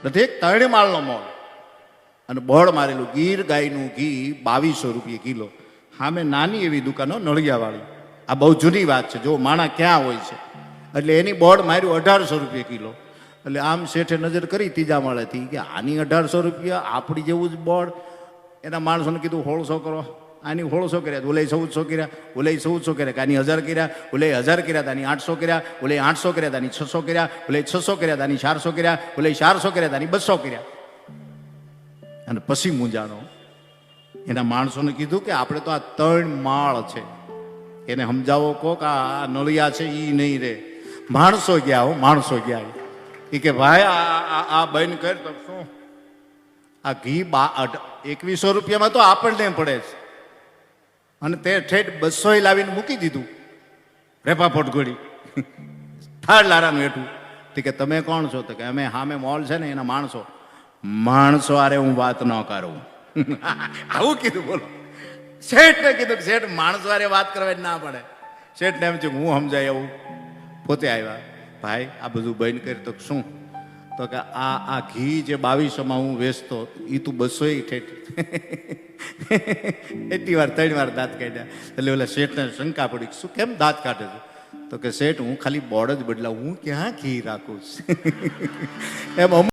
નથી એક 3 માળનો મોલ અને બોર્ડ મારેલું ગીર ગાયનું ઘી 2200 રૂપિયા કિલો. સામે નાની એવી દુકાનો નળિયાવાળી. આ બહુ જૂની વાત છે, જો માણા ક્યાં હોય છે. એટલે એની બોર્ડ માર્યું 1800 રૂપિયા કિલો. એટલે આમ શેઠે નજર કરી ત્રીજા માળેથી કે આની 1800 રૂપિયા, આપણી જેવું જ બોર્ડ. એના માણસોને કીધું 1600 કરો. આની 1600 કર્યા, ઓલે 1400 કર્યા, ઓલે 1400 કર્યા, આની 1000 કર્યા, ઓલે 1000 કર્યા, આની 800 કર્યા, ઓલે 800 કર્યા, આની 600 કર્યા, ઓલે 600 કર્યા, આની 400 કર્યા, ઓલે 400 કર્યા, આની 200 કર્યા. અને પછી મૂંઝાણો. એના માણસોને કીધું કે આપણે તો આ 3 માળ છે, એને સમજાવો કહો કે આ નળિયા છે એ નહીં રે. માણસો ગયા હો, માણસો ગયા. એ કે ભાઈ આ બંધ કર તો શું, આ ઘી 2100 રૂપિયામાં તો આપણને પડે છે, અને તે ઠેઠ 200 લાવીને મૂકી દીધું રેપાપોટ ગોળી થાળ લારાનું હેઠું. કે તમે કોણ છો? તો કે અમે સામે મોલ છે ને એના માણસો. માણસો આરે હું વાત ન કરું. આવું કીધું. બોલો, શેઠને કીધું કે શેઠ માણસો આરે વાત કરવા જ ના પડે. શેઠને એમ છે હું સમજાય એવું. પોતે આવ્યા, ભાઈ આ બધું બંધ કરી. તો શું? તો કે આ ઘી જે 2200માં હું વેચતો એ તું 200 ઠેઠ. એટલી વાર 3 વાર દાંત કાઢ્યા. એટલે ઓલા શેઠને શંકા પડી, શું કેમ દાંત કાઢે છે? તો કે શેઠ હું ખાલી બોર્ડ જ બદલાવું, હું ક્યાં ઘી રાખું એમ.